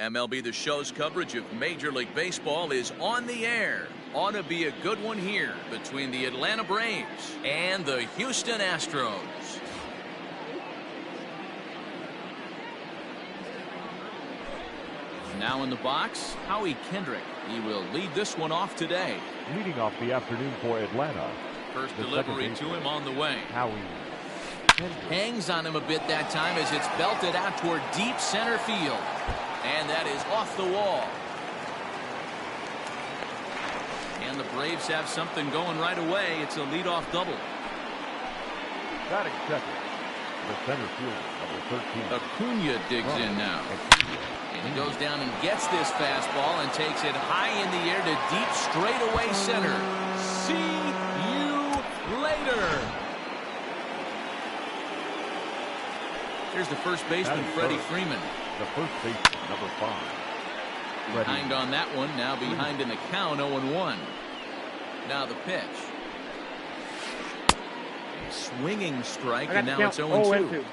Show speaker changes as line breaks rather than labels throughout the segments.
MLB The Show's coverage of Major League Baseball is on the air. Ought to be a good one here between the Atlanta Braves and the Houston Astros. Now in the box, Howie Kendrick. He will lead this one off today.
Leading off the afternoon for Atlanta.
First delivery to him on the way.
Howie Kendrick.
Hangs on him a bit that time as it's belted out toward deep center field. And that is off the wall. And the Braves have something going right away. It's a leadoff double.
Batting second, the center fielder, number 13.
Acuna digs in now. And he goes down and gets this fastball and takes it high in the air to deep straightaway center. See you later. Here's the first baseman, Freddie Freeman.
The first baseman, number 5.
Behind on that one, now behind in the count, 0-1. Now the pitch. A swinging strike, and now it's 0-2.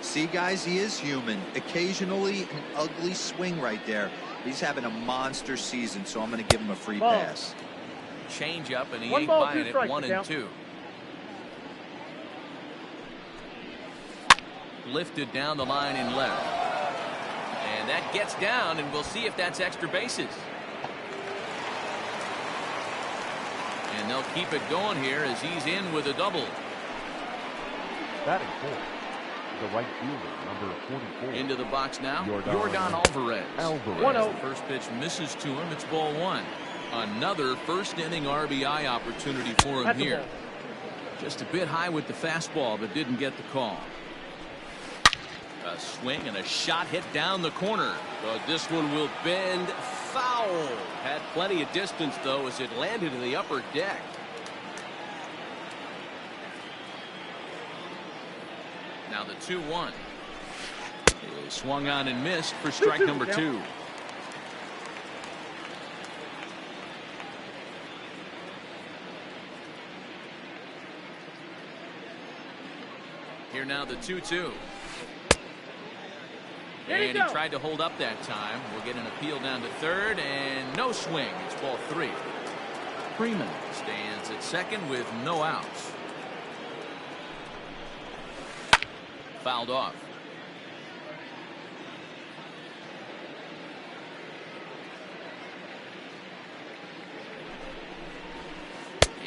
See, guys, he is human. Occasionally, an ugly swing right there. He's having a monster season, so I'm going to give him a free pass.
Change up, and he ain't buying it. 1-2. Lifted down the line in left. And that gets down, and we'll see if that's extra bases. And they'll keep it going here as he's in with a double.
Batting fourth, the right fielder, number 44.
Into the box now,
Yordan
Alvarez.
1-0.
The first pitch misses to him. It's ball 1. Another first inning RBI opportunity for him here. Just a bit high with the fastball, but didn't get the call. A swing and a shot hit down the corner. But this one will bend foul. Had plenty of distance, though, as it landed in the upper deck. Now the 2-1. Is swung on and missed for strike number 2. Here now the 2-2. And he tried to hold up that time. We'll get an appeal down to third, and no swing. It's ball 3. Freeman stands at second with no outs. Fouled off.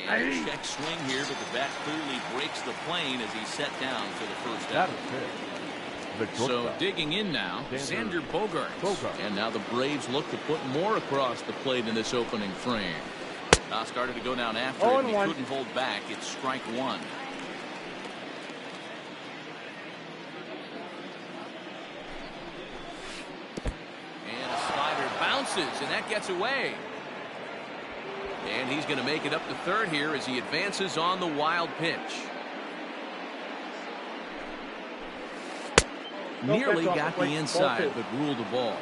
And a check swing here, but the bat clearly breaks the plane as he's set down for the first out. So digging in now, Xander Bogaerts. And now the Braves look to put more across the plate in this opening frame. Started to go down after it, and he couldn't hold back. It's strike 1. And a slider bounces, and that gets away. And he's going to make it up to third here as he advances on the wild pitch. Nearly got the inside, but ruled the ball.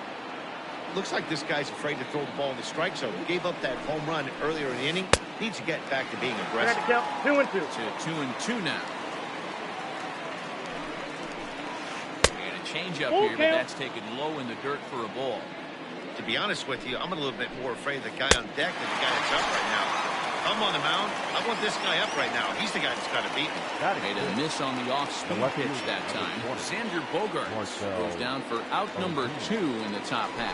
Looks like this guy's afraid to throw the ball in the strike zone. Gave up that home run earlier in the inning. Needs to get back to being aggressive.
2-2. To 2-2 now. And a changeup here, but that's taken low in the dirt for a ball.
To be honest with you, I'm a little bit more afraid of the guy on deck than the guy that's up right now. I'm on the mound. I want this guy up right now. He's the guy that's got to beat me.
Made a miss on the off-speed pitch that time. Xander Bogaerts goes down for out number 2 in the top half.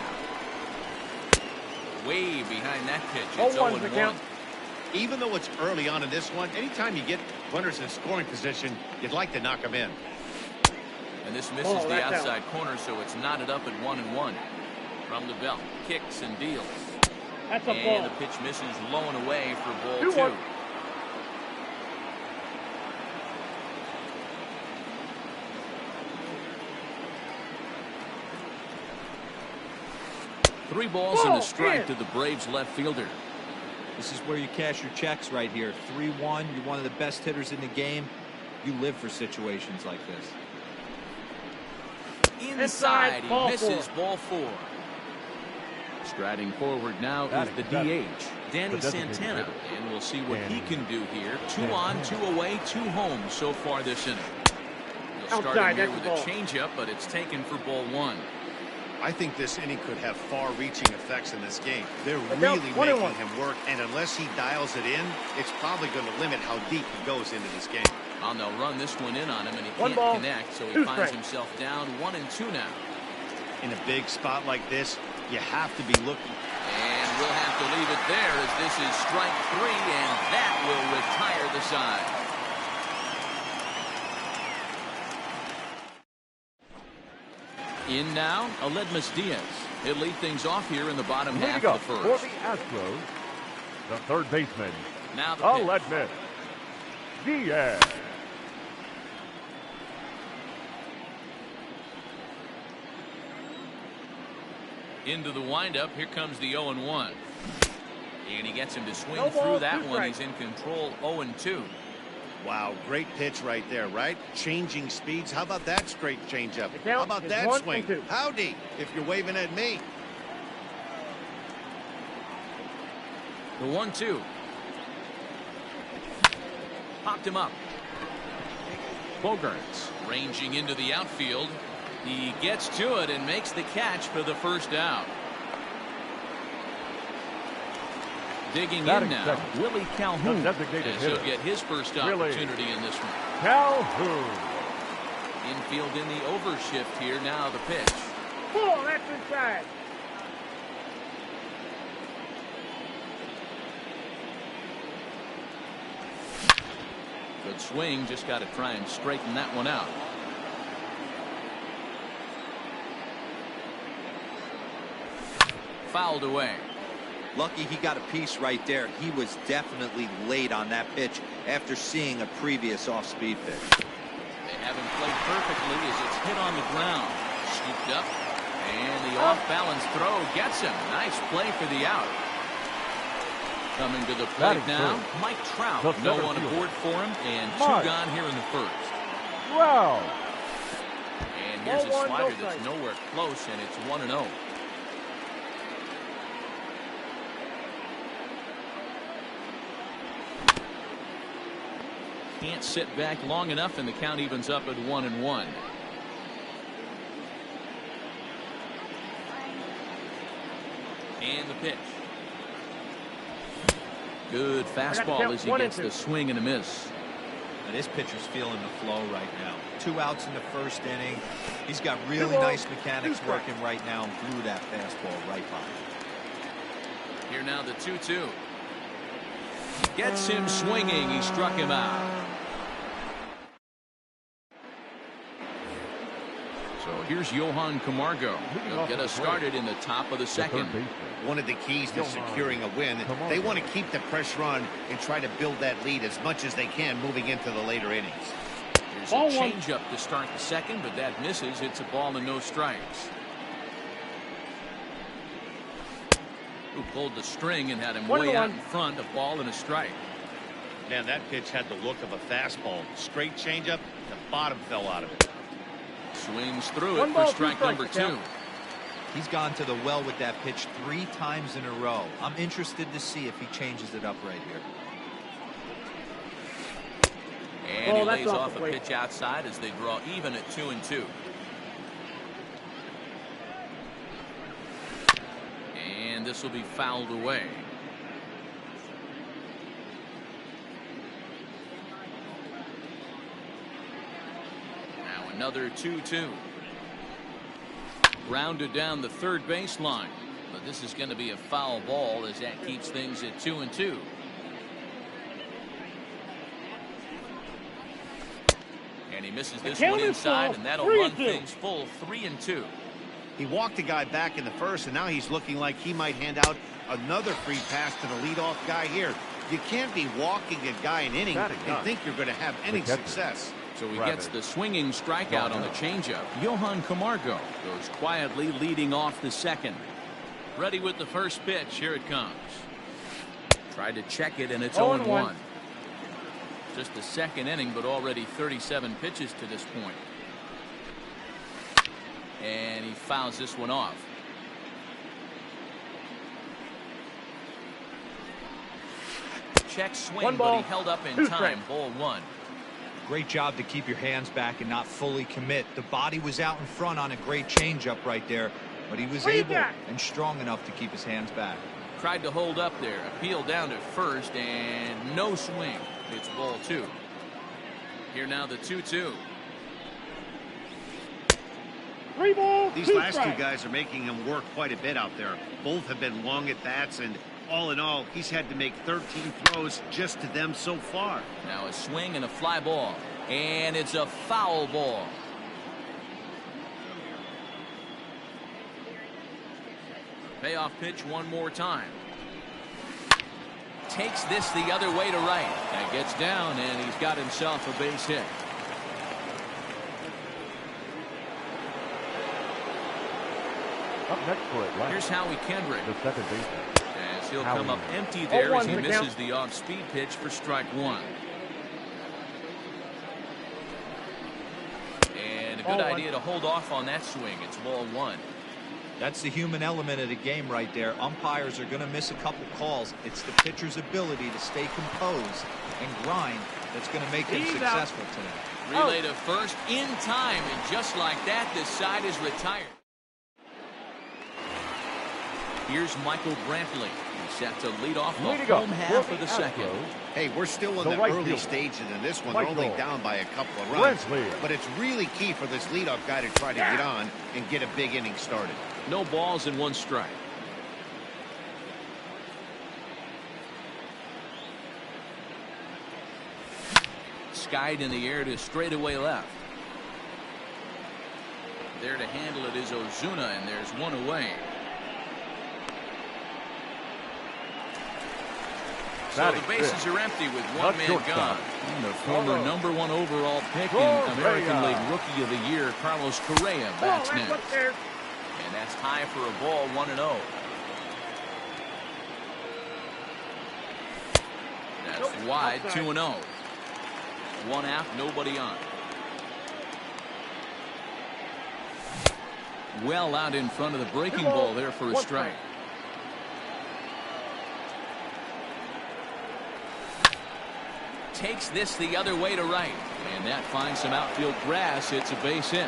Way behind that pitch. It's 0-1.
Even though it's early on in this one, anytime you get runners in scoring position, you'd like to knock them in.
And this misses the outside corner, so it's knotted up at 1-1. From the belt, kicks and deals.
That's a
and
ball.
the pitch misses low and away for ball 2. Three balls and a strike to the Braves left fielder.
This is where you cash your checks right here. 3-1. You're one of the best hitters in the game. You live for situations like this.
Inside, he misses ball 4. Striding forward now is the DH, Danny Santana, and we'll see what he can do here. 2 on, 2 away, 2 home so far this inning. He'll start in here with a changeup, but it's taken for ball 1.
I think this inning could have far-reaching effects in this game. They're
Now,
really
1-1.
making him work, and unless he dials it in, it's probably going to limit how deep he goes into this game.
Well, they'll run this one in on him, and he
One
can't
ball,
connect, so he
2
finds
strikes.
himself down 1-2 now.
In a big spot like this, you have to be looking.
And we'll have to leave it there as this is strike 3, and that will retire the side. In now, Aledmus Diaz. He'll lead things off here in the bottom half
Leading
of
up
the
for
first.
the Astros, the third baseman,
Now the pitch.
Aledmus Diaz.
Into the windup. Here comes the 0-1. And he gets him to swing
No ball,
through that
2
one.
strikes.
He's in control 0-2.
Wow, great pitch right there, right? Changing speeds. How about that straight changeup?
The
How
count
about
is
that
1
swing?
and 2.
Howdy, if you're waving at me.
The 1-2. Popped him up. Bogarts ranging into the outfield. He gets to it and makes the catch for the first out. Digging
Batting
in now,
second.
Willie Calhoun,
The designated
as he'll
hitter.
get his first
Willie
opportunity in this one.
Calhoun.
Infield in the overshift here. Now the pitch.
Pull, that's inside.
Good swing, just got to try and straighten that one out. Fouled away.
Lucky he got a piece right there. He was definitely late on that pitch after seeing a previous off-speed pitch.
They haven't played perfectly as it's hit on the ground. Scooped up, and the off-balance throw gets him. Nice play for the out. Coming to the plate
Batting
now,
first.
Mike Trout.
The
No
center
one
fielder.
aboard for him, and
Mike.
2 gone here in the first.
Wow.
And here's a
Ball 1,
slider
no
that's
strikes.
nowhere close, and it's 1-0. Can't sit back long enough, and the count evens up at 1-1. And the pitch. Good fastball
count,
as he
1 and
gets
2.
the swing and a miss.
And this pitcher's feeling the flow right now. 2 outs in the first inning. He's got really
2 balls,
nice
2
mechanics
strikes.
working right now and blew that fastball right by him.
Here now the 2-2. Gets him swinging. He struck him out. So here's Johan Camargo. He'll get us started in the top of the
The
second.
third baseman,
One of the keys to securing a win,
Come
they
on.
want to keep the pressure on and try to build that lead as much as they can moving into the later innings.
Here's
Ball
a
1.
changeup to start the second, but that misses. It's a ball and no strikes. Who pulled the string and had him
1-1.
way out in front, a ball and a strike.
Man, that pitch had the look of a fastball. Straight changeup, the bottom fell out of it.
Swings through
1
it
ball,
for
2
strike
strikes,
number
the
2.
count.
He's gone to the well with that pitch 3 times in a row. I'm interested to see if he changes it up right here.
And he
Oh, that's
lays
off
off
the
a
plate.
pitch outside as they draw even at 2-2. And this will be fouled away. Now another 2-2. Grounded down the third baseline. But this is going to be a foul ball as that keeps things at 2-2. And he misses this
count
one
is
inside,
full,
and that'll
3-2.
run things full 3-2.
He walked the guy back in the first, and now he's looking like he might hand out another free pass to the leadoff guy here. You can't be walking a guy an inning
Batting
and
done.
think you're going to have any
The catcher.
success.
So he
Rabbit.
gets the swinging strikeout on the changeup. Johan Camargo goes quietly leading off the second. Ready with the first pitch. Here it comes. Tried to check it, and it's
0-1.
0-1. Just the second inning, but already 37 pitches to this point. And he fouls this one off. Check swing,
1
but
ball,
he held up in
2
time.
strikes.
Ball 1.
Great job to keep your hands back and not fully commit. The body was out in front on a great changeup right there. but he was
What do you
able
got?
and strong enough to keep his hands back.
Tried to hold up there. Appeal down to first, and no swing. It's ball 2. Here now the 2-2.
3 balls,
These
2
last two
strikes.
guys are making him work quite a bit out there. Both have been long at bats, and all in all, he's had to make 13 throws just to them so far.
Now a swing and a fly ball, and it's a foul ball. Payoff pitch one more time. Takes this the other way to right. That gets down, and he's got himself a base hit.
Up next for it, right?
Here's Howie Kendrick,
The second baseman.
as he'll
Howie.
come up empty there as
0-1
he
to the
misses
count.
the off-speed pitch for strike 1. And a good
0-1.
idea to hold off on that swing. It's ball 1.
That's the human element of the game right there. Umpires are going to miss a couple calls. It's the pitcher's ability to stay composed and grind that's going to make him
He's out.
successful today.
Relay to first in time, and just like that, this side is retired. Here's Michael Brantley. He's set to lead off the
Leading up
home
for
half
the
of the second.
Astros,
Hey, we're still in
The
the
right
early
fielder,
stages in this one. They're only
Michael
down by a couple of runs.
Brantley.
But it's really key for this leadoff guy to try to get on and get a big inning started.
No balls and 1 strike. Skied in the air to straightaway left. There to handle it is Ozuna, and there's 1 away. So the
Batting
bases
fifth.
are empty with
The
1 man
shortstop.
gone. And the former
Carlos
#1 overall pick in
Correa.
American League Rookie of the Year, Carlos Correa,
Oh,
bats
that's
next.
up there.
And that's high for a ball, 1-0. That's
Nope,
wide,
outside.
2-0. 1 out, nobody on. Well out in front of the breaking
Two
ball
balls,
there for a
1
strike. Takes this the other way to right, and that finds some outfield grass. It's a base hit.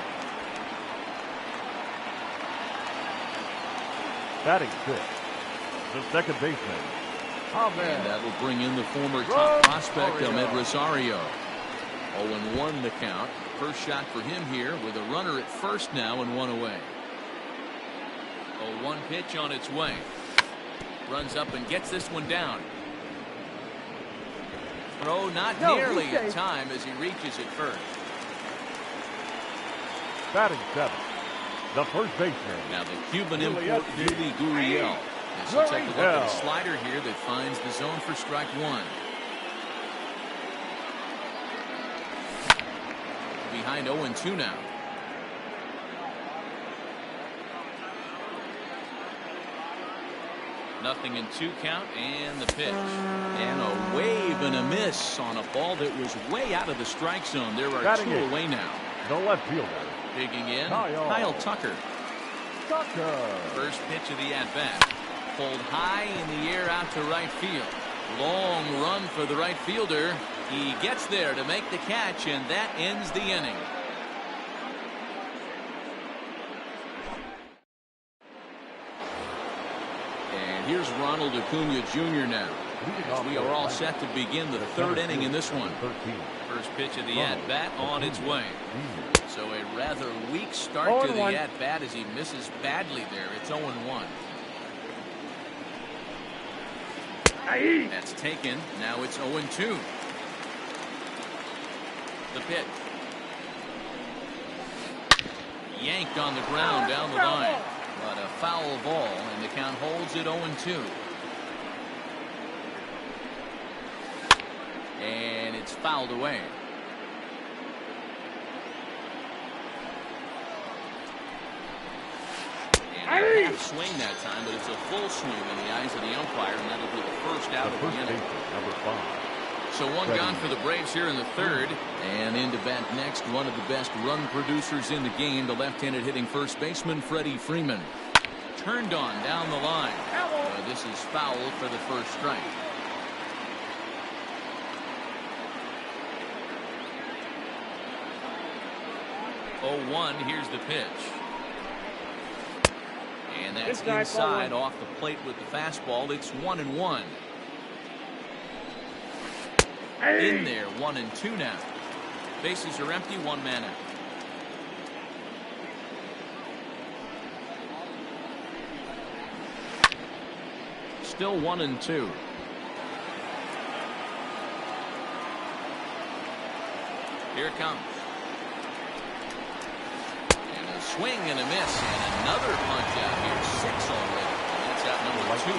Batting fifth. The second baseman.
And that'll bring in the former top
Rosario.
prospect, Ahmed Rosario. 0-1 the count. First shot for him here with a runner at first now and 1 away. 0-1 pitch on its way. Runs up and gets this one down. Throw not
No,
nearly
he's
in
safe.
time as he reaches it first.
Batting seventh. The first baseman.
Now the Cuban
Yuli
import,
Etsy.
Yuli Gurriel. This will take a look at a
Gurriel.
slider here that finds the zone for strike 1. Behind 0-2 now. Nothing in 2 count, and the pitch. And a wave and a miss on a ball that was way out of the strike zone. There are
Batting
2
eighth.
away now.
The left fielder.
Digging in,
Kyle.
Kyle Tucker.
Tucker.
First pitch of the at-bat. Pulled high in the air out to right field. Long run for the right fielder. He gets there to make the catch, and that ends the inning. And here's Ronald Acuna Jr. now.
Leading
As
off
we
for
are
it,
all
right.
set to begin the
The
3rd
center
inning in
fielder,
this one.
13.
First pitch of the
Ronald
at-bat on its
Acuna
way.
Jr.
So a rather weak start to the
0-1.
at-bat as he misses badly there. It's 0-1.
Aye.
That's taken. Now it's 0-2. The pitch. Yanked on the ground down the line. But a foul ball, and the count holds at 0-2. And it's fouled away. And a half swing that time, but it's a full swing in the eyes of the umpire, and that'll be the first out
The
of
first
the inning.
baseman, number 5.
So 1 gone for the Braves here in the 3rd. And into bat next, one of the best run producers in the game, the left-handed hitting first baseman, Freddie Freeman. Turned on down the line. This is foul for the first strike. Oh, 1, here's the pitch. And that's
Inside,
inside
ball
off the plate with the fastball. It's 1-1. In there, 1-2 now. Bases are empty, one man out. Still 1-2. Here it comes. And a swing and a miss, and another punch out here. 6 already. And that's out number 2.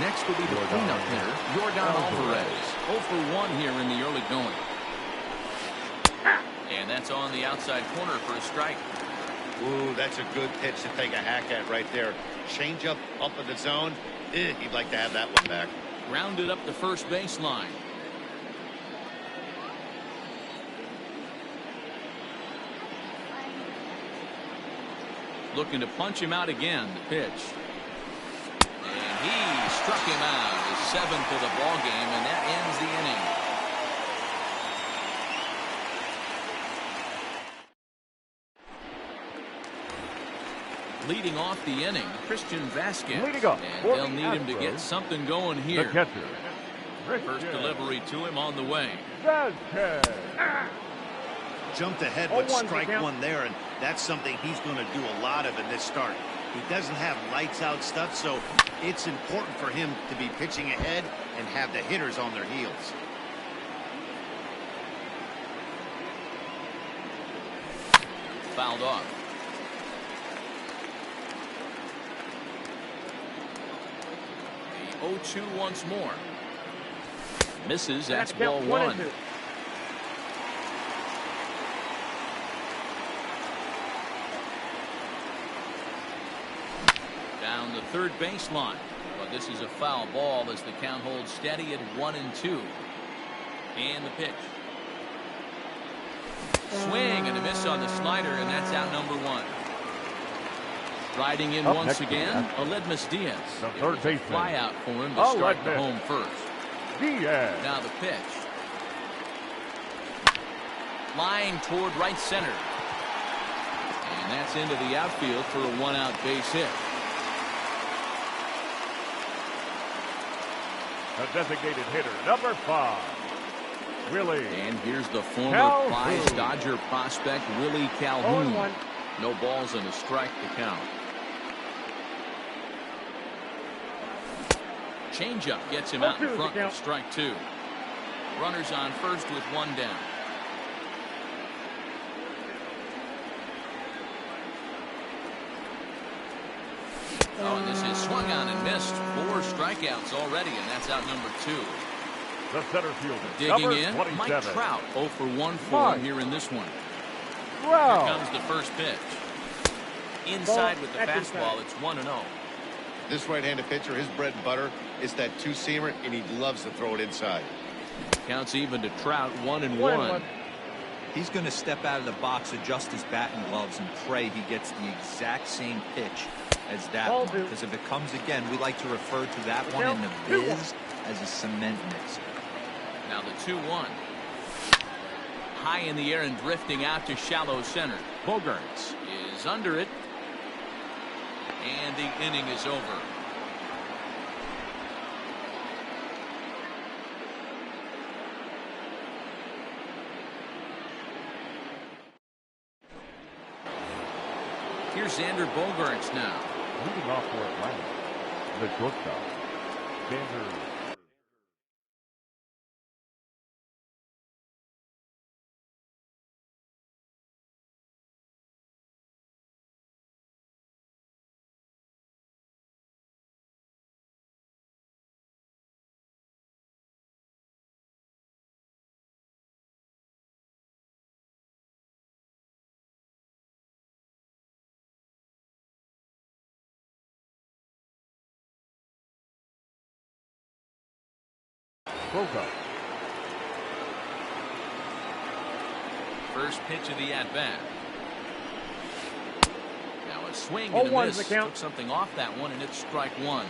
Next will be the cleanup hitter, Yordan Alvarez. 0 for 1 here in the early going. And that's on the outside corner for a strike.
Ooh, that's a good pitch to take a hack at right there. Change up in the zone. He'd like to have that one back.
Grounded up the first baseline. Looking to punch him out again. The pitch. And he struck him out. His 7th of the ball game, and that ends the inning. Leading off the inning, Christian Vasquez.
Leading up
And
for
they'll
the
need him to get
Astros,
something going
The
here.
catcher,
First
Christian
delivery to him on the way.
Vasquez.
Jumped ahead with
0-1
strike
count.
1 there, and that's something he's going to do a lot of in this start. He doesn't have lights out stuff, so it's important for him to be pitching ahead and have the hitters on their heels.
Fouled off. The 0-2 once more. Misses. That's ball 1.
1-2.
Down the third baseline. But this is a foul ball as the count holds steady at 1-2. And the pitch. Swing and a miss on the slider, and that's out number 1. Riding in
Up
once
next
again,
man.
Aledmus Diaz.
The
It
third
was a
baseman.
fly out for him to start the
Aledmus
home first.
Diaz.
Now the pitch. Line toward right center. And that's into the outfield for a 1-out base hit.
The designated hitter, number 5, Willie.
And here's the former
Calhoun.
prize Dodger prospect, Willie Calhoun.
0-1.
No balls and a strike to count. Changeup gets him out in
0-2
front
to
for
count.
strike 2. Runners on first with 1 down. Oh, and this is swung on and missed. 4 strikeouts already, and that's out number 2.
The center fielder,
Digging
number
in,
27.
Mike Trout. 0 for 1 for him
Mike
here in this one. Here
Trout.
comes the first pitch. Inside
Ball,
with the
that's
fastball.
inside.
It's 1-0.
This right-handed pitcher, his bread and butter is that two-seamer, and he loves to throw it inside.
Counts even to Trout, 1-1.
1-1.
He's going to step out of the box, adjust his bat and gloves, and pray he gets the exact same pitch as that
Ball
one.
2.
Because if it comes again, we like to refer to that one in the
2-1.
biz as a cement mixer.
Now the 2-1. High in the air and drifting out to shallow center. Bogarts is under it. And the inning is over. Here's Xander Bogarts now.
Leading off for Atlanta, the shortstop, Xander. Bogarts.
First pitch of the at-bat. Now a swing and
0-1
a
is
miss.
the count.
Took something off that one, and it's strike 1.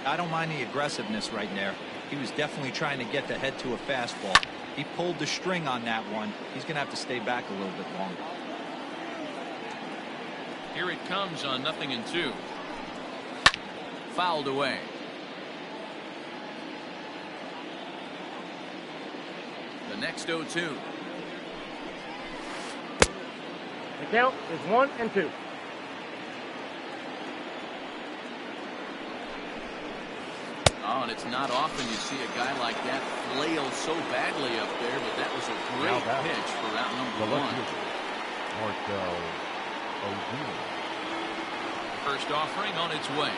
I don't mind the aggressiveness right there. He was definitely trying to get the head to a fastball. He pulled the string on that one. He's going to have to stay back a little bit longer.
Here it comes on 0-2. Fouled away. The next 0-2.
The count is 1-2.
Oh, and it's not often you see a guy like that flail so badly up there, but that was a great pitch for route number 1.
Marcell Ozuna.
First offering on its way.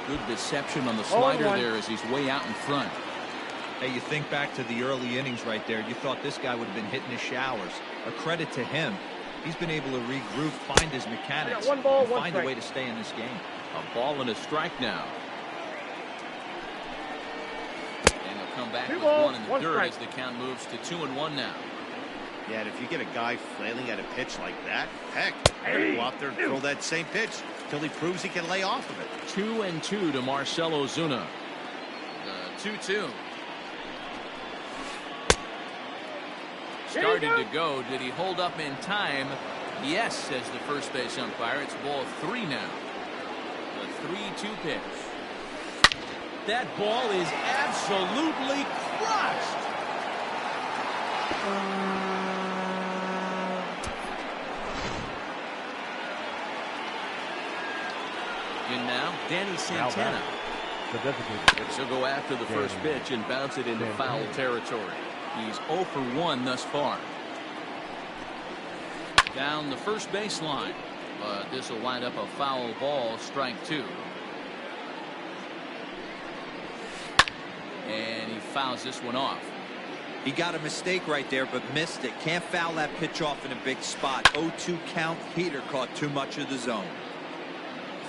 Good deception on the slider there as he's way out in front.
Hey, you think back to the early innings right there. You thought this guy would have been hitting his showers. A credit to him. He's been able to regroup, find his mechanics,
one ball,
and
one
find
strike.
a way to stay in this game.
A ball and a strike now. And he'll come back with
balls,
1 in the
one
dirt
strike.
as the count moves to 2-1 now.
Yeah, and if you get a guy flailing at a pitch like that, heck, go out there and throw that same pitch till he proves he can lay off of it.
2-2 to Marcell Ozuna. 2-2. Started to go. Did he hold up in time? Yes, says the first base umpire. It's ball 3 now. The 3-2 pitch. That ball is absolutely crushed. In now, Danny Santana.
The designated.
She'll go after the first pitch and bounce it into foul territory. He's 0 for 1 thus far. Down the first baseline, but this will wind up a foul ball, strike 2. And he fouls this one off.
He got a mistake right there, but missed it. Can't foul that pitch off in a big spot. 0-2 count. Heater caught too much of the zone.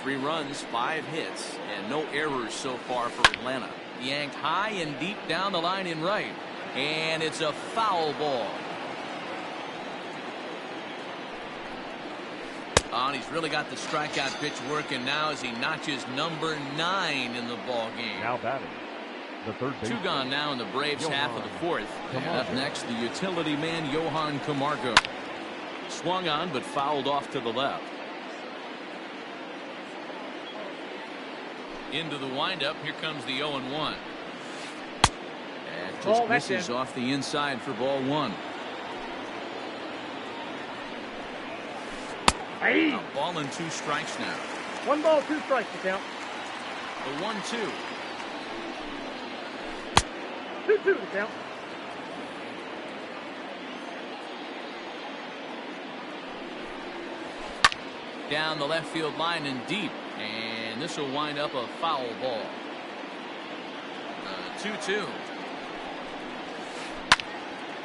3 runs, 5 hits, and no errors so far for Atlanta. Yanked high and deep down the line in right. And it's a foul ball. Oh, and he's really got the strikeout pitch working now as he notches number 9 in the ball game.
Now batting. The third base.
2 gone now in the Braves half of the 4th. And up next, the utility man, Johan Camargo. Swung on, but fouled off to the left. Into the windup. Here comes the 0-1. And just misses off the inside for ball 1.
Hey.
A ball and 2 strikes now.
1 ball, 2 strikes to count.
The 1-2.
2-2 to count.
Down the left field line and deep. And this will wind up a foul ball. 2-2.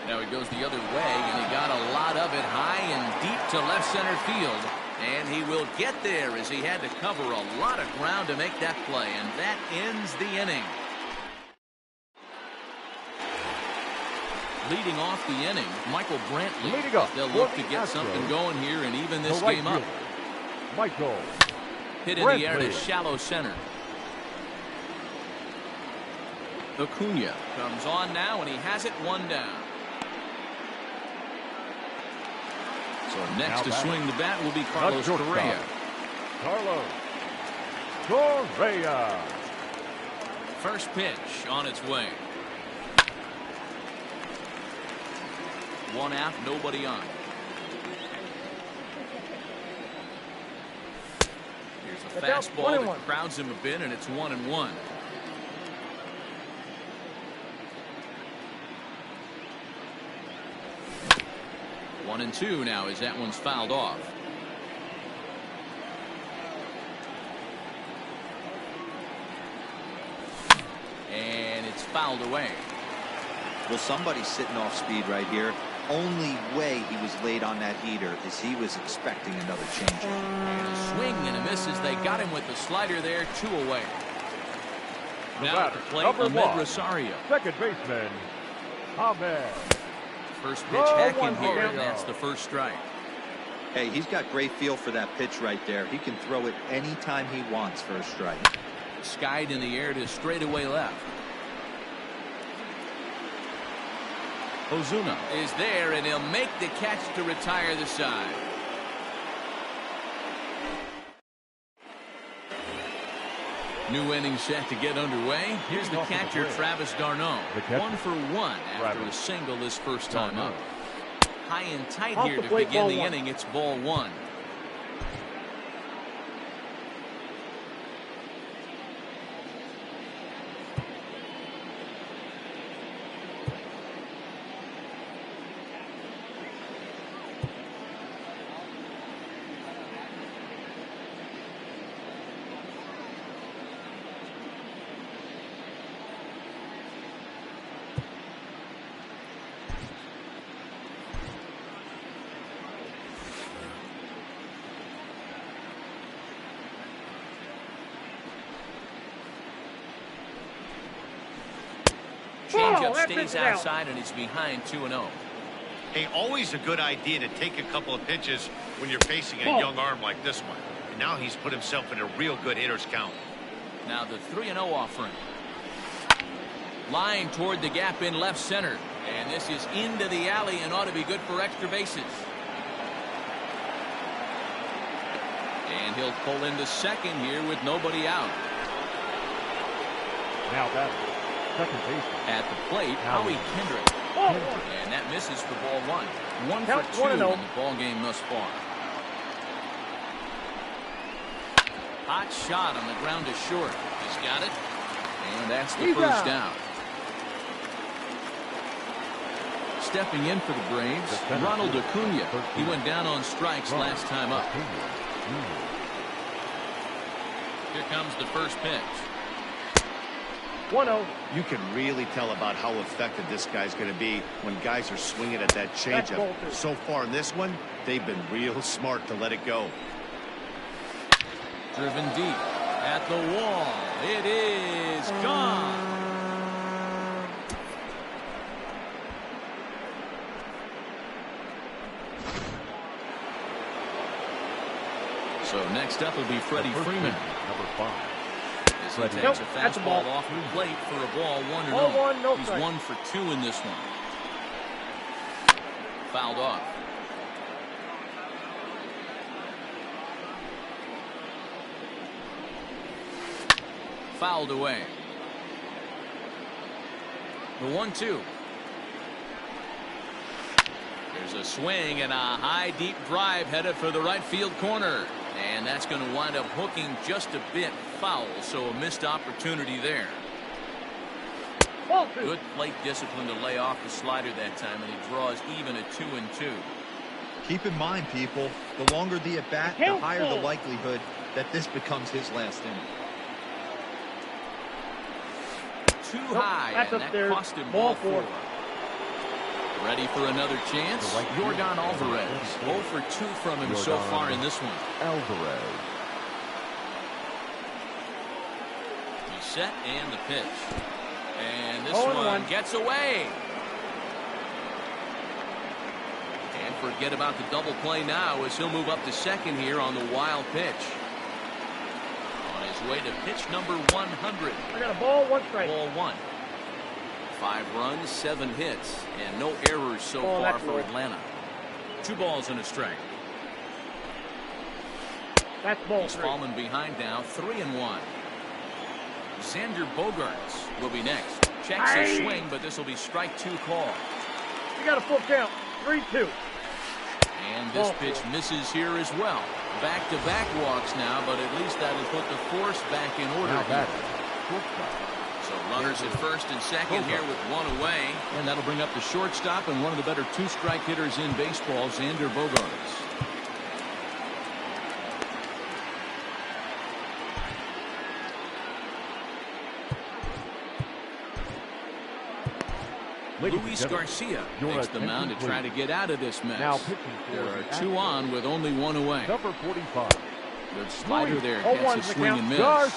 Now he goes the other way, and he got a lot of it high and deep to left center field. And he will get there as he had to cover a lot of ground to make that play. And that ends the inning. Leading off the inning, Michael Brantley.
Leading up
They'll
for
look
the
to get
Astros,
something going here and even this
the right
game up.
fielder, Michael
Hit in the air to
Brantley.
shallow center. Acuna comes on now, and he has it 1 down. So next to swing the bat will be Carlos Correa.
Carlos Correa.
First pitch on its way. 1 out, nobody on. Here's a fastball that crowds him a bit, and it's 1-1. One and 2 now as that one's fouled off. And it's fouled away.
Well, somebody's sitting off speed right here. Only way he was late on that heater is he was expecting another change.
And a swing and a miss as they got him with the slider there, 2 away. Now at the plate, Ahmed Rosario.
Second baseman, Ahmed.
First pitch hacking here, and that's the first strike.
Hey, he's got great feel for that pitch right there. He can throw it anytime he wants for a strike.
Skied in the air to straightaway left. Ozuna is there, and he'll make the catch to retire the side. New inning set to get underway. Here's the catcher, Travis d'Arnaud. 1 for 1 after a single this first time up. High and tight here to begin the inning. It's ball 1. Changeup stays outside, and he's behind 2-0.
Hey, always a good idea to take a couple of pitches when you're facing a young arm like this one. And now he's put himself in a real good hitter's count.
Now the 3-0 offering. Line toward the gap in left center. And this is into the alley and ought to be good for extra bases. And he'll pull into second here with nobody out.
Now that second base.
At the plate, Howie Kendrick. And that misses for ball 1. 1 for 2 in the ball game thus far. Hot shot on the ground to short. He's got it. And that's the first down. Stepping in for the Braves, Ronald Acuna. He went down on strikes last time up. Here comes the first pitch.
1-0.
You can really tell about how effective this guy's going to be when guys are swinging at that changeup. So far in this one, they've been real smart to let it go.
Driven deep at the wall. It is gone. So next up will be Freddie Freeman.
Number 5.
As he takes a fastball off the plate for a ball 1-0. He's 1 for 2 in this one. Fouled off. Fouled away. The 1-2. There's a swing and a high deep drive headed for the right field corner. And that's going to wind up hooking just a bit foul, so a missed opportunity there. Good plate discipline to lay off the slider that time, and he draws even at 2-2.
Keep in mind, people, the longer the at-bat, the higher the likelihood that this becomes his last inning.
Too high, and that cost him ball 4. Ready for another chance? Yordan Alvarez. 0 for 2 from him so far in this one.
Alvarez.
He's set and the pitch. And this one gets away. And forget about the double play now as he'll move up to second here on the wild pitch. On his way to pitch number 100.
I got a ball, 1 strike.
Ball 1. 5 runs, 7 hits, and no errors so far for Atlanta. 2 balls and a strike.
That's ball
He's
3.
fallen behind now, 3-1. Xander Bogaerts will be next. Checks his swing, but this will be strike 2 call.
You got a full count. 3-2.
And this pitch misses here as well. Back-to-back walks now, but at least that'll put the force back in order. So runners at first and second here with 1 away. And that'll bring up the shortstop and one of the better 2-strike hitters in baseball, Xander Bogaerts. Luis Garcia takes the mound to try to get out of this mess.
Now pitching
there are 2 on with only 1 away.
Number 45.
Good slider there, gets a swing and miss.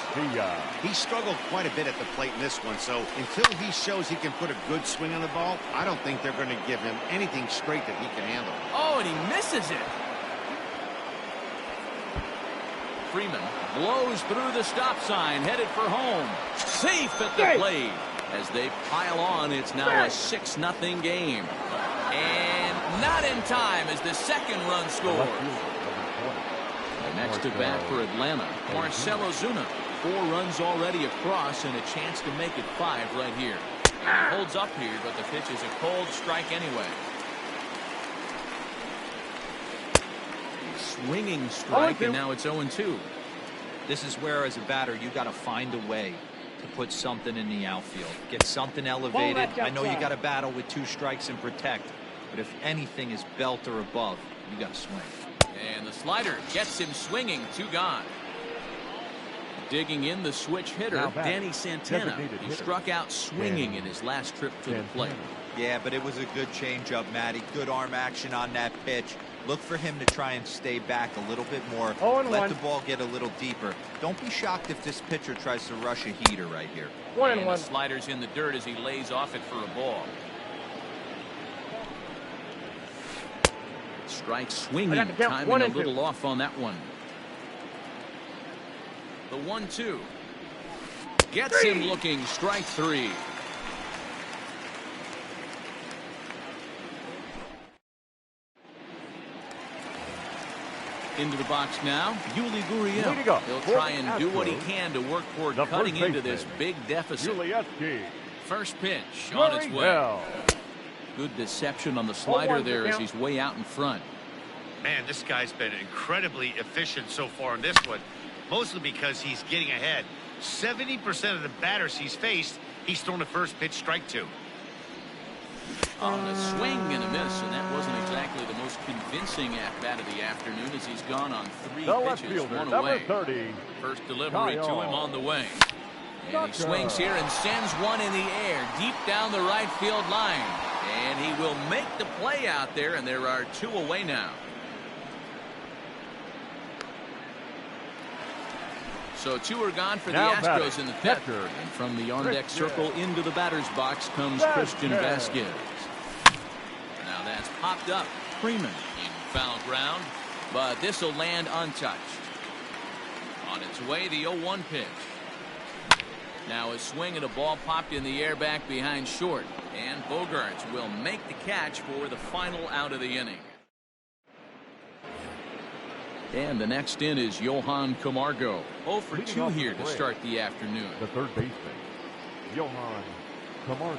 He struggled quite a bit at the plate in this one, so until he shows he can put a good swing on the ball, I don't think they're going to give him anything straight that he can handle.
Oh, and he misses it. Freeman blows through the stop sign, headed for home. Safe at the plate. As they pile on, it's now a 6-0 game. And not in time as the second run scores. Next to bat for Atlanta, Marcell Ozuna. 4 runs already across and a chance to make it 5 right here. And he holds up here, but the pitch is a cold strike anyway. Swinging strike, and now it's 0-2.
This is where, as a batter, you got to find a way to put something in the outfield. Get something elevated. I know you got to battle with 2 strikes and protect, but if anything is belt or above, you got to swing.
And the slider gets him swinging. 2 gone. Digging in the switch hitter, Danny Santana. He struck out swinging in his last trip to the plate.
Yeah, but it was a good changeup, Matty. Good arm action on that pitch. Look for him to try and stay back a little bit more. Let the ball get a little deeper. Don't be shocked if this pitcher tries to rush a heater right here.
1-1.
The slider's in the dirt as he lays off it for a ball. Strike swinging. Timing a little off on that one. The 1-2. Gets him looking. Strike 3. Into the box now, Yuli Gurriel. He'll try and do what he can to work toward cutting into this big deficit. First pitch on its way. Good deception on the slider there as he's way out in front.
Man, this guy's been incredibly efficient so far in this one, mostly because he's getting ahead. 70% of the batters he's faced, he's thrown a first pitch strike to.
On a swing and a miss, and that wasn't exactly the most convincing at-bat of the afternoon as he's gone on 3 pitches, 1 away. First delivery to him on the way. And he swings here and sends one in the air deep down the right field line. And he will make the play out there, and there are 2 away now. So 2 are gone for the Astros in the 5th. And from the on-deck circle into the batter's box comes Christian Vasquez. Now that's popped up. Freeman in foul ground, but this will land untouched. On its way, the 0-1 pitch. Now a swing and a ball popped in the air back behind short. And Bogaerts will make the catch for the final out of the inning. And the next in is Johan Camargo. 0 for 2 here to start the afternoon.
The third baseman, Johan Camargo.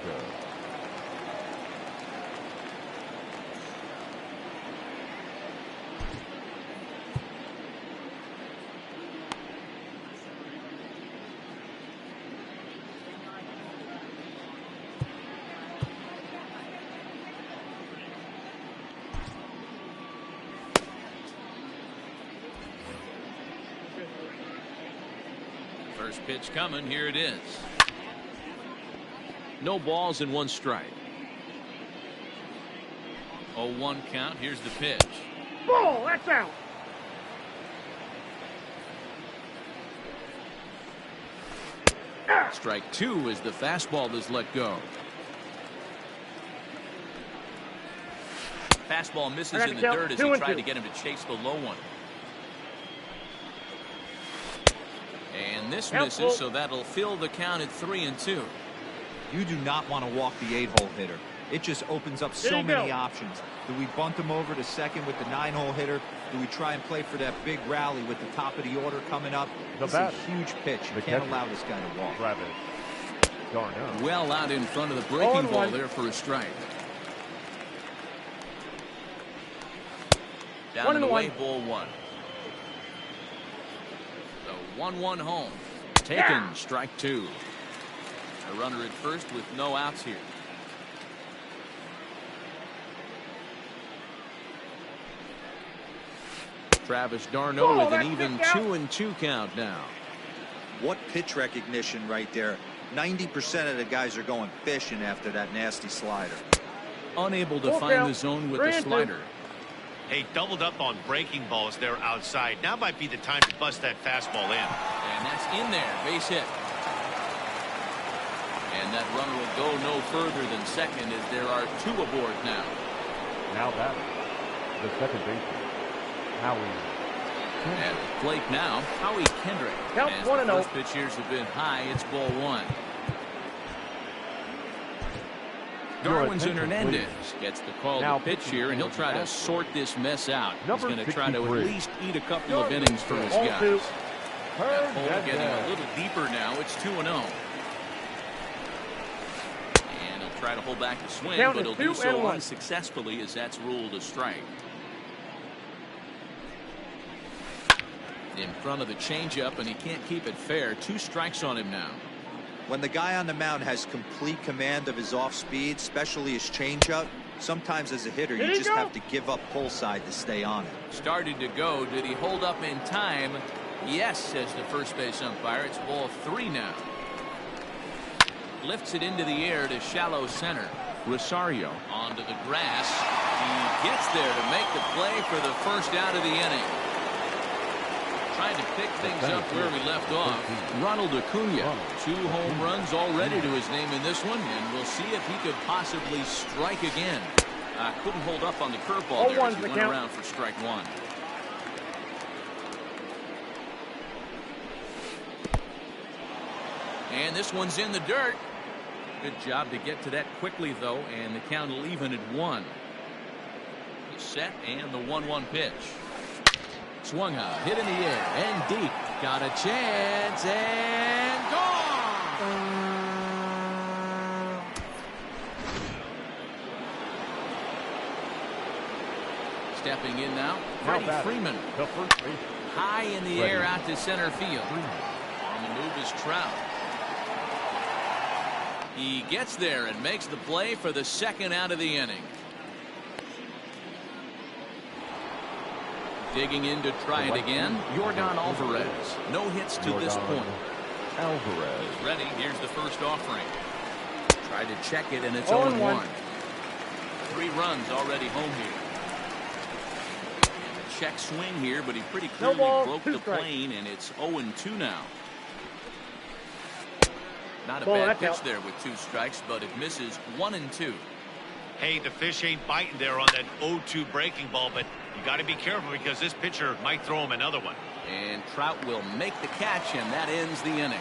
First pitch coming. Here it is. No balls and 1 strike. 0-1 count. Here's the pitch.
Ball, that's out.
Strike 2 as the fastball is let go. Fastball misses in the dirt as he tried to get him to chase the low one. And this misses, so that'll fill the count at 3-2.
You do not want to walk the 8-hole hitter. It just opens up so many options. Do we bunt him over to second with the 9-hole hitter? Do we try and play for that big rally with the top of the order coming up? This is a huge pitch. You can't allow this guy to walk.
Well out in front of the breaking ball there for a strike. Down and away, ball 1. The 1-1 home. Taken, strike 2. A runner at first with no outs here. Travis d'Arnaud with an even 2-2 count now.
What pitch recognition right there. 90% of the guys are going fishing after that nasty slider.
Unable to find the zone with the slider.
Hey, doubled up on breaking balls there outside. Now might be the time to bust that fastball in.
And that's in there. Base hit. And that runner will go no further than second as there are 2 aboard now.
Now batting, the second baseman, Howie.
At the plate now, Howie Kendrick. As the first pitch years have been high, it's ball 1. Darwinzon Hernandez gets the call to pitch here, and he'll try to sort this mess out. He's going to try to at least eat a couple of innings for his guys. That hole getting a little deeper now. It's 2-0. And he'll try to hold back the swing, but he'll do so unsuccessfully as that's ruled a strike. In front of the changeup, and he can't keep it fair. 2 strikes on him now.
When the guy on the mound has complete command of his off speed, especially his changeup, sometimes as a hitter you just have to give up pull side to stay on it.
Started to go. Did he hold up in time? Yes, says the first base umpire. It's ball 3 now. Lifts it into the air to shallow center. Rosario onto the grass. He gets there to make the play for the first out of the inning. Trying to pick things up where we left off. Ronald Acuna, 2 home runs already to his name in this one, and we'll see if he could possibly strike again. Couldn't hold up on the curveball there as he went around for strike 1. And this one's in the dirt. Good job to get to that quickly, though, and the count will even at 1. The set and the 1-1 pitch. Swung out, hit in the air, and deep. Got a chance, and gone! Stepping in now, Freddie Freeman. High in the air out to center field. On the move is Trout. He gets there and makes the play for the second out of the inning. Digging in to try it again, Yordan Alvarez. No hits to this point.
Alvarez
is ready. Here's the first offering. Tried to check it, and it's 0-1. 3 runs already home here. And a check swing here, but he pretty clearly broke the plane, and it's 0-2 now. Not a bad pitch there with 2 strikes, but it misses 1-2.
Hey, the fish ain't biting there on that 0-2 breaking ball, but you got to be careful because this pitcher might throw him another one.
And Trout will make the catch, and that ends the inning.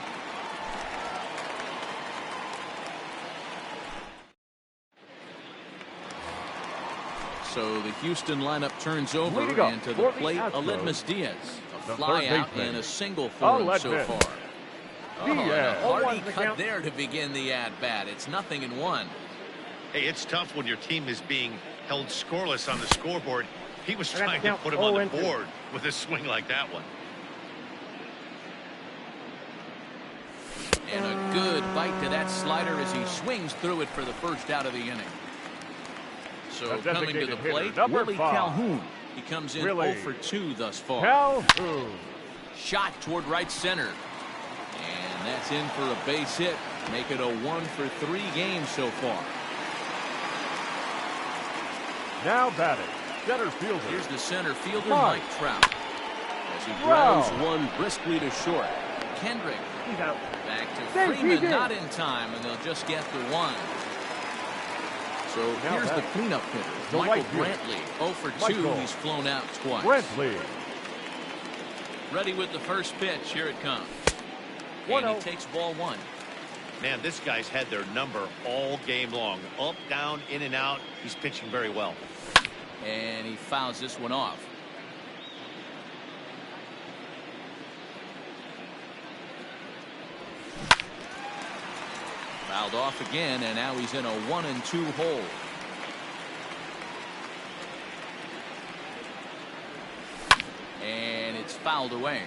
So the Houston lineup turns over, and to the plate, Aledmys Diaz. A fly out and a single for him so far. Oh, and a hearty cut there to begin the at-bat. It's 0-1.
Hey, it's tough when your team is being held scoreless on the scoreboard. He was trying to put him on the board with a swing like that one.
And a good bite to that slider as he swings through it for the first out of the inning. So coming to the plate, Willie Calhoun. He comes in 0 for 2 thus far.
Calhoun.
Shot toward right center. And that's in for a base hit. Make it a 1 for 3 game so far.
Now batting, center fielder.
Here's the center fielder, Mike Trout. As he grounds one briskly to short. Kendrick.
He's out.
Back to Freeman, not in time, and they'll just get the 1. So here's the cleanup hitter, Michael Brantley. 0 for 2. He's flown out twice.
Brantley.
Ready with the first pitch. Here it comes. And he takes ball 1.
Man, this guy's had their number all game long. Up, down, in and out. He's pitching very well.
And he fouls this one off. Fouled off again, and now he's in a 1-2 hole. And it's fouled away.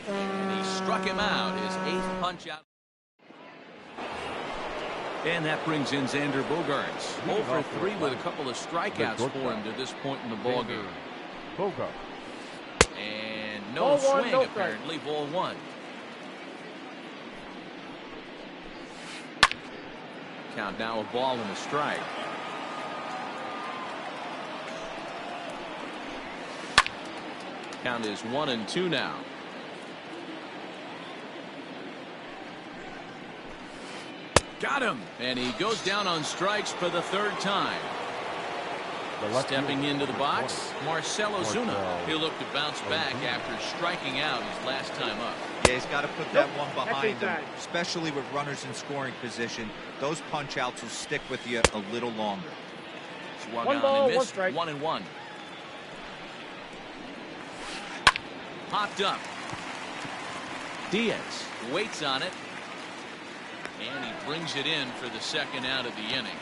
And he struck him out, his 8th punch out. And that brings in Xander Bogaerts. 0 for 3 with a couple of strikeouts for him to this point in the ballgame.
Bogaerts.
And no swing, apparently, ball 1. Count now a ball and a strike. Count is 1-2 now. Got him. And he goes down on strikes for the 3rd time. Stepping into the box, Marcell Ozuna. He'll look to bounce back after striking out his last time up.
Yeah, he's got to put that one behind him, especially with runners in scoring position. Those punch outs will stick with you a little longer.
Swung
One
on
ball,
and
one
missed.
strike.
1-1. Popped up. Diaz waits on it. And he brings it in for the second out of the inning.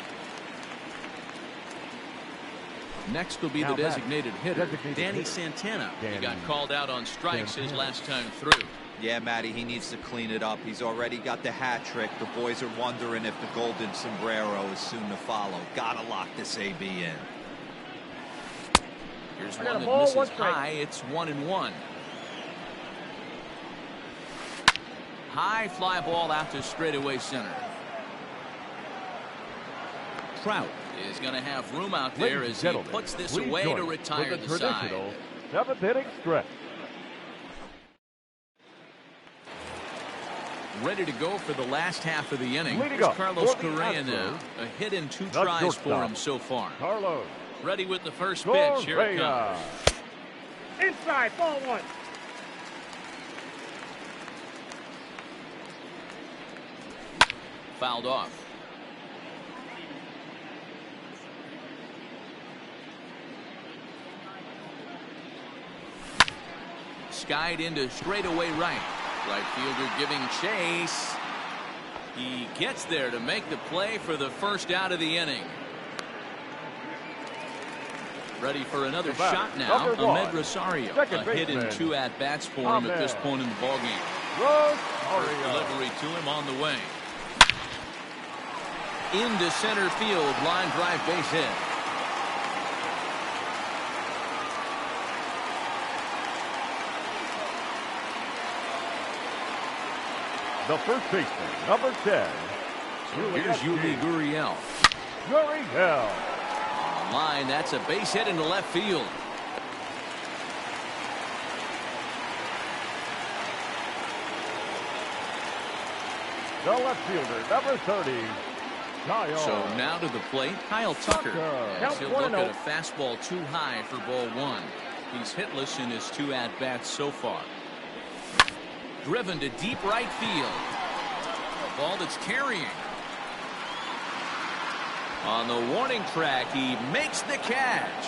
Next will be
Now
the
back.
designated hitter,
Designated
Danny
hitter.
Santana. He
Danny
got called out on strikes his
Santana.
last time through.
Yeah, Matty, he needs to clean it up. He's already got the hat trick. The boys are wondering if the golden sombrero is soon to follow. Gotta lock this AB in.
Here's
I got
one
a
that
ball,
misses
one strike.
high. It's 1-1. High fly ball out to straightaway center. Trout is going to have room out there
Ladies
as
and
he
gentlemen,
puts this
please
away
join
to
us
retire
for
the side.
traditional seventh inning stretch.
Ready to go for the last half of the inning.
Leading
Here's
up
Carlos
for the
Correa
Astros,
now. A hit in 2
the
tries for
shortstop.
him so far.
Carlos
Ready with the first pitch. Here it
Correa.
comes.
Inside, ball 1.
Fouled off. Skied into straightaway right. Right fielder giving chase. He gets there to make the play for the first out of the inning. Ready for another
The batter,
shot now.
number 1,
Ahmed Rosario.
second
A hit in
baseman,
2 at-bats for him at this
Ahmed
point in the ballgame.
Rosario.
Delivery to him on the way. Into center field. Line drive base hit.
The first baseman, number 10.
Here's Yuli Gurriel.
Gurriel.
On line, that's a base hit into left field.
The left fielder, number 30. Kyle.
So now to the plate, Kyle Tucker.
Tucker.
As he'll
Count
look
1-0.
at a fastball too high for ball 1. He's hitless in his 2 at-bats so far. Driven to deep right field. A ball that's carrying. On the warning track, he makes the catch.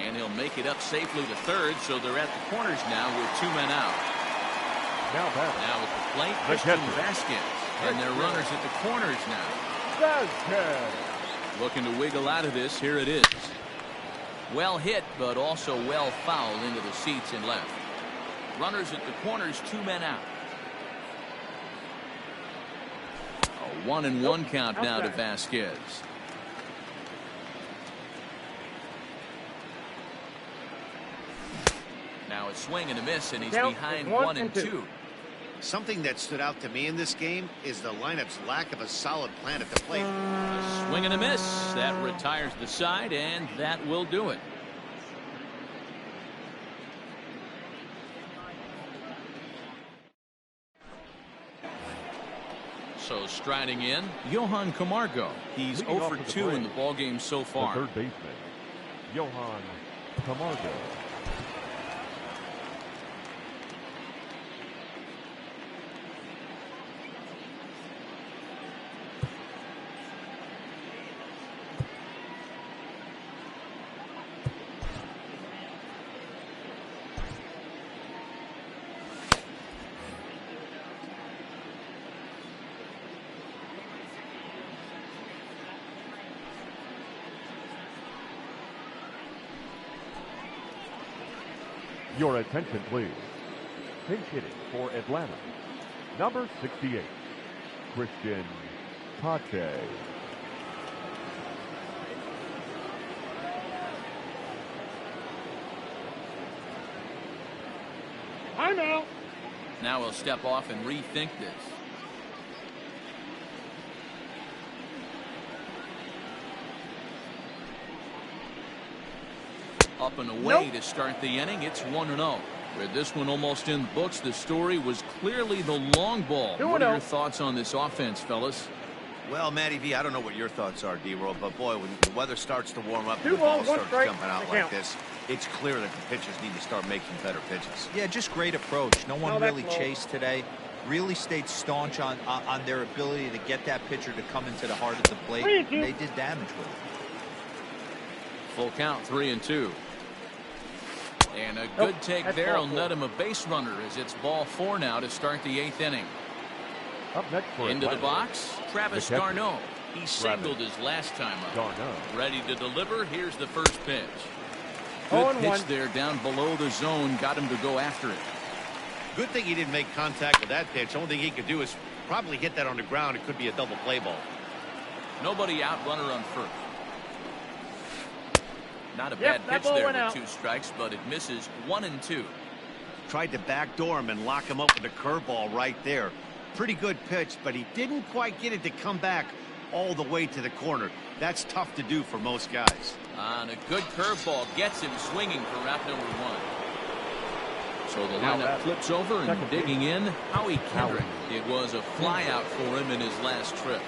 And he'll make it up safely to third, so they're at the corners now with 2 men out.
Now batting.
Now at the plate,
The
Christian
catcher.
Vasquez. And they're runners at the corners now.
Vasquez.
Looking to wiggle out of this. Here it is. Well hit, but also well fouled into the seats and left. Runners at the corners, 2 men out. A 1-1 count now to Vasquez. Now a swing and a miss, and he's
Count
behind
is
1
1
and
and
2.
Something that stood out to me in this game is the lineup's lack of a solid plan at the plate.
A swing and a miss. That retires the side, and that will do it. So striding in, Johan Camargo. He's
Leading
0
off
for
with the
2 in the
break.
ballgame so
The
far.
third baseman, Johan Camargo. Your attention, please. Pinch hitting for Atlanta, number 68, Christian Pache.
Timeout.
Now he'll step off and rethink this. Up and away
Nope.
to start the inning. It's 1-0. With this one almost in the books, the story was clearly the long ball.
2-0.
What are your thoughts on this offense, fellas?
Well, Matty V, I don't know what your thoughts are, D-Roll, but boy, when the weather starts to warm up and
2
the ball
balls, 1
starts
strike,
jumping out
the
like
count.
this, it's clear that the pitchers need to start making better pitches.
Yeah, just great approach. No one
No, that's
really
low.
chased today. Really stayed staunch on their ability to get that pitcher to come into the heart of the plate.
3-2.
They did damage with it.
Full count, 3-2. And a good take there will net him a base runner as it's ball 4 now to start the 8th inning.
Up next for
Into the
Atlanta,
box, Travis
McKechnie.
d'Arnaud. He singled his last time up.
d'Arnaud.
Ready to deliver. Here's the first pitch.
Oh,
Good
and
pitch
one.
there down below the zone. Got him to go after it.
Good thing he didn't make contact with that pitch. Only thing he could do is probably hit that on the ground. It could be a double play ball.
Nobody out, runner on first. Not a
Yep,
bad
that
pitch
ball
there
went
with
out.
2 strikes, but it misses. 1-2.
Tried to backdoor him and lock him up with a curveball right there. Pretty good pitch, but he didn't quite get it to come back all the way to the corner. That's tough to do for most guys.
On a good curveball gets him swinging for route number 1. So the
Now
lineup
that
flips over and
second
digging in. Howie Kendrick.
Howie.
It was a flyout for him in his last trip.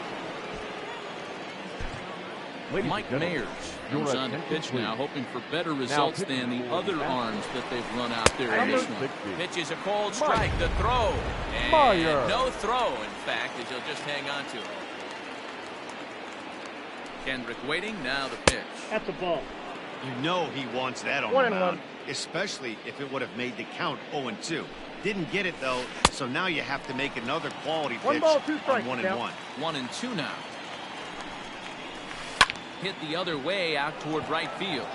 Ladies
Mike
and gentlemen,
Mayers
your
comes on the
attention,
pitch now,
please.
hoping for better results
pitching
than the
for
other
the
arms that they've run out there in
Number
this one.
60.
Pitch is a cold strike. The throw. And
Meyer.
no throw, in fact, as he'll just hang on to it. Kendrick waiting. Now the pitch.
That's a ball.
You know he wants that on
1
the
and
mound,
1.
especially if it would have made the count 0-2. Didn't get it, though, so now you have to make another quality pitch
1 ball, 2
on
strikes,
1-1.
Cal.
1-2 now. Hit the other way out toward right field.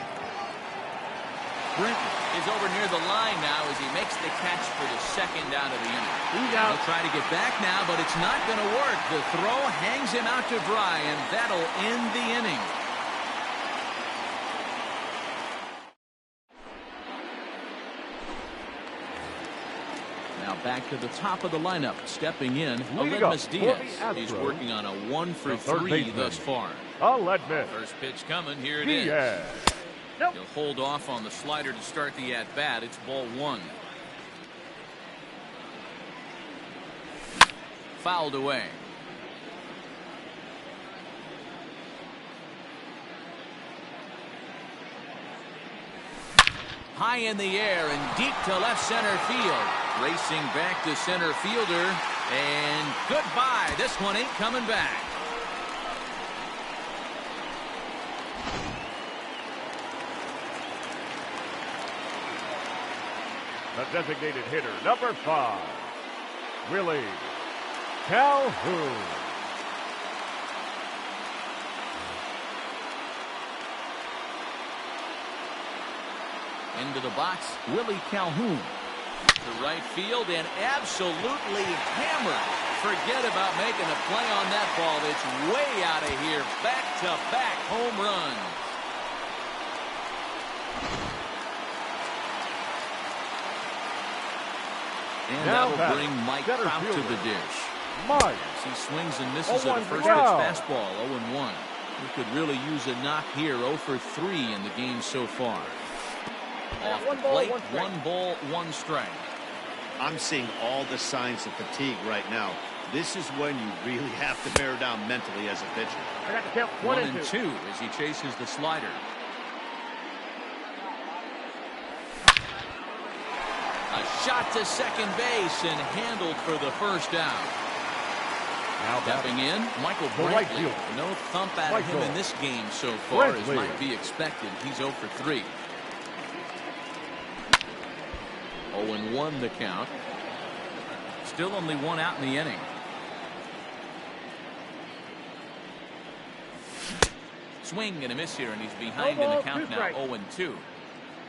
Brenton is over near the line now as he makes the catch for the second out of the inning.
He's out.
He'll try to get back now, but it's not going to work. The throw hangs him out to dry, and that'll end the inning. Now back to the top of the lineup. Stepping in,
Leading up
Aledmus
for the
Diaz. He's
Astros,
working on a 1 for
the third
3
baseman.
thus far.
Aledmus
First pitch coming. Here it is.
Diaz.
Nope.
He'll hold off on the slider to start the at-bat. It's ball 1. Fouled away. High in the air and deep to left center field. Racing back to center fielder. And goodbye. This one ain't coming back.
The designated hitter, number 5, Willie Calhoun.
Into the box, Willie Calhoun. To right field and absolutely hammered. Forget about making a play on that ball. It's way out of here. Back-to-back home runs. And
Now
that'll
back,
bring Mike
center
Trout to
fielder.
the dish.
Mike.
He swings and misses at
0-1
a
for
first pitch
Trout.
fastball. 0-1. He could really use a knock here. 0 for 3 in the game so far. Off
One
the
ball,
plate,
1 strike.
1 ball, 1 strike.
I'm seeing all the signs of fatigue right now. This is when you really have to bear down mentally as a pitcher.
I got the count.
1
1
and
and
2
2.
as he chases the slider. A shot to second base and handled for the first out.
Now
Stepping in, Michael
The right
Brantley.
fielder.
No thump out of him
Michael
in this game so far as
Brantley.
might be expected. He's 0 for 3. 0-1 the count. Still only 1 out in the inning. Swing and a miss here, and he's behind in the
ball,
count
2
now.
strikes.
0-2.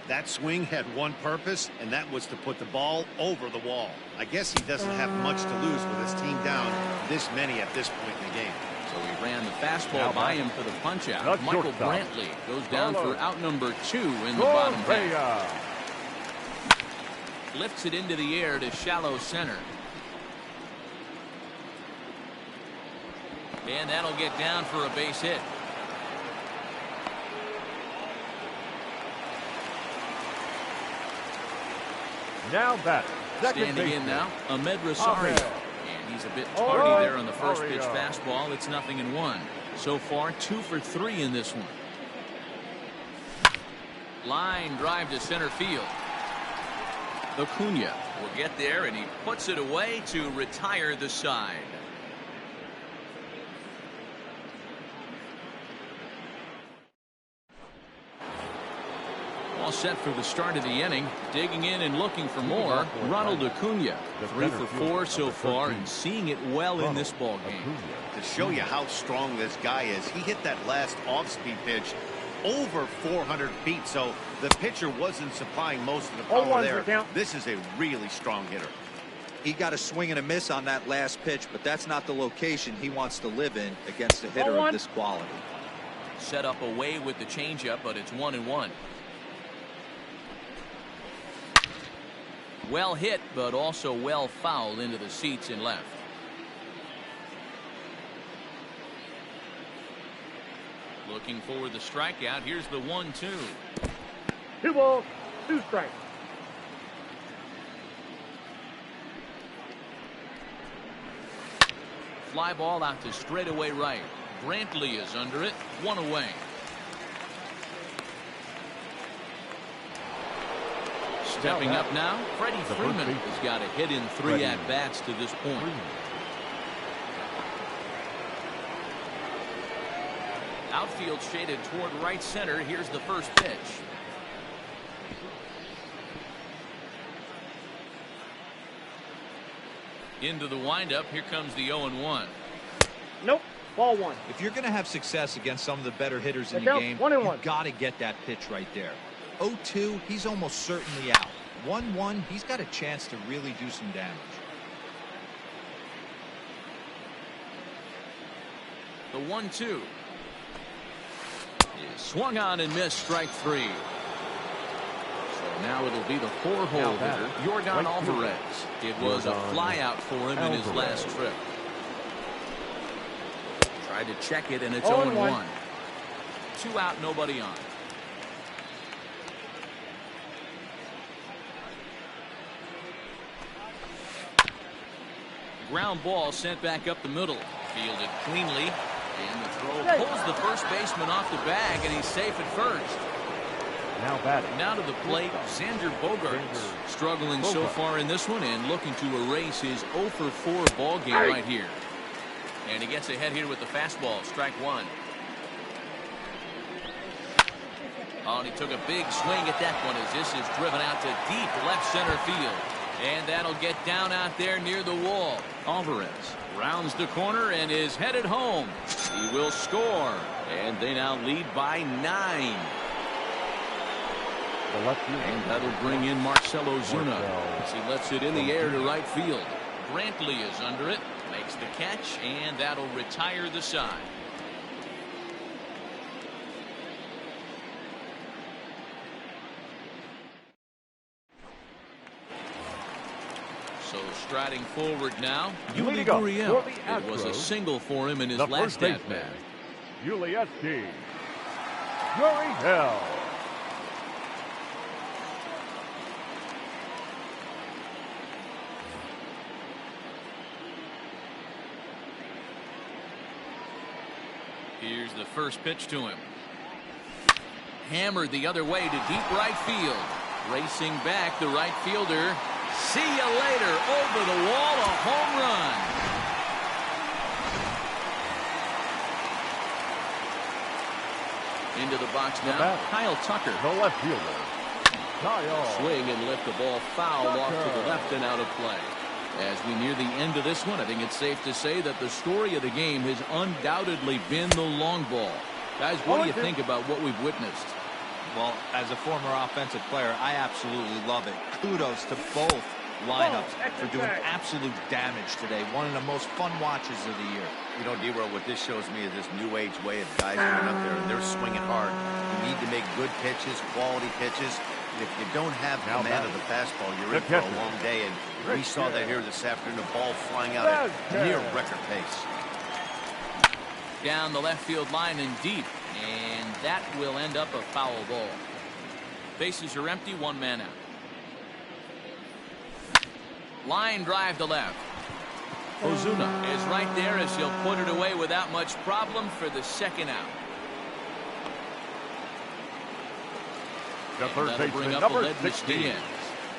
That swing had one purpose, and that was to put the ball over the wall. I guess he doesn't have much to lose with his team down this many at this point in the game.
So he ran the fastball
Now
by
back.
him for the punch out.
The
Michael
shortstop.
Brantley goes down
Carlos
for out number 2 in the bottom half.
Correa.
Lifts it into the air to shallow center. And that'll get down for a base hit.
Now back. Second
Standing in
baseman.
now, Ahmed Rosario.
Ahmed.
And he's a bit
All
tardy
right,
there on the first pitch
Rosario.
fastball. It's 0-1. So far, 2 for 3 in this one. Line drive to center field. Acuna will get there, and he puts it away to retire the side. All set for the start of the inning. Digging in and looking for more. Ronald Acuna, 3 for 4 so far, and seeing it well in this ball game.
To show you how strong this guy is, he hit that last off-speed pitch over 400 feet, so the pitcher wasn't supplying most of the power there. This is a really strong hitter.
He got a swing and a miss on that last pitch, but that's not the location he wants to live in against a hitter of this quality.
Set up away with the changeup, but it's 1-1. Well hit, but also well fouled into the seats in left. Looking for the strikeout. Here's the 1-2.
2 balls, 2 strikes.
Fly ball out to straightaway right. Brantley is under it. 1 away. Stepping up now, Freddie Freeman has got a hit in 3 at-bats to this point. Outfield shaded toward right center. Here's the first pitch. Into the windup. Here comes the 0-1.
Nope. Ball 1.
If you're going to have success against some of the better hitters in the game, you've got to get that pitch right there. 0-2, he's almost certainly out. 1-1, he's got a chance to really do some damage.
The 1-2 is swung on and missed. Strike 3. So now it'll be the 4-hole hitter, Yordan Alvarez. It was a fly out for him in his last trip. Tried to check it, and it's 0-1. 2 out, nobody on. Ground ball sent back up the middle. Fielded cleanly. And the throw pulls the first baseman off the bag, and he's safe at first.
Now batting.
Now to the plate, Xander Bogaerts. Struggling so far in this one and looking to erase his 0 for 4 ball game right here. And he gets ahead here with the fastball. Strike 1. Oh, and he took a big swing at that one as this is driven out to deep left center field. And that'll get down out there near the wall. Alvarez rounds the corner and is headed home. He will score. And they now lead by 9. And that'll bring in Marcell Ozuna as he lets it in the air to right field. Brantley is under it. Makes the catch, and that'll retire the side. So striding forward now, Yuli Gurriel. It was a single for him in his last at-bat.
Yuli Gurriel.
Here's the first pitch to him. Hammered the other way to deep right field. Racing back, the right fielder. See you later. Over the wall, a home run. Into the box now, Kyle Tucker.
The left fielder. Kyle.
Swing and lift the ball foul off to the left and out of play. As we near the end of this one, I think it's safe to say that the story of the game has undoubtedly been the long ball. Guys, what do you think about what we've witnessed?
Well, as a former offensive player, I absolutely love it. Kudos to both lineups for doing absolute damage today. One of the most fun watches of the year.
You know, D-Roll, what this shows me is this new age way of guys going up there and they're swinging hard. You need to make good pitches, quality pitches. If you don't have command of the fastball, you're in for a long day, and we saw that here this afternoon, the ball flying out at near record pace.
Down the left field line and deep, and that will end up a foul ball. Bases are empty, 1 man out. Line drive to left. Ozuna is right there as he'll put it away without much problem for the second out.
The third
that'll bring up Aledmys Diaz.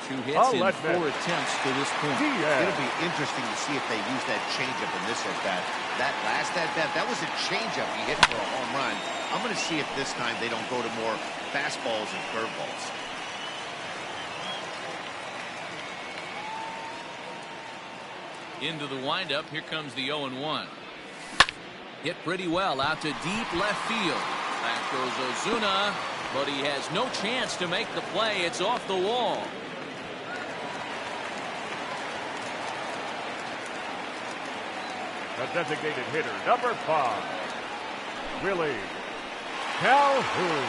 2 hits in 4 attempts to this point.
It'll be interesting to see if they use that changeup in this at-bat. That last at-bat, that was a changeup he hit for a home run. I'm going to see if this time they don't go to more fastballs and curveballs.
Into the windup. Here comes the 0-1. Hit pretty well out to deep left field. Back goes Ozuna, but he has no chance to make the play. It's off the wall.
The designated hitter, number 5, Willie Calhoun.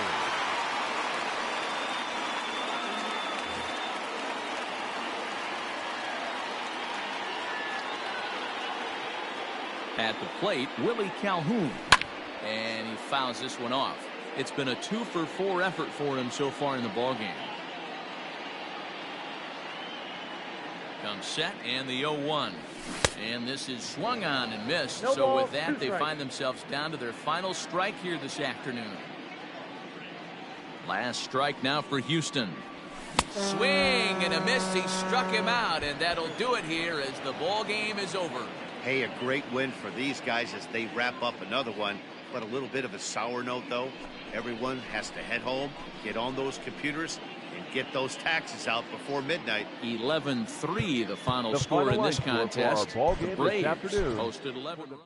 At the plate, Willie Calhoun. And he fouls this one off. It's been a 2-for-4 effort for him so far in the ballgame. Comes set and the 0-1. And this is swung on and missed.
No
so
ball,
with that,
2
they
strikes.
find themselves down to their final strike here this afternoon. Last strike now for Houston. Swing and a miss. He struck him out, and that'll do it here as the ball game is over.
Hey, a great win for these guys as they wrap up another one. But a little bit of a sour note, though. Everyone has to head home, get on those computers, and get those taxes out before midnight.
11-3 the final score
final
in this
score for our
contest.
ball
The
game this
Braves
afternoon.
posted 11 runs.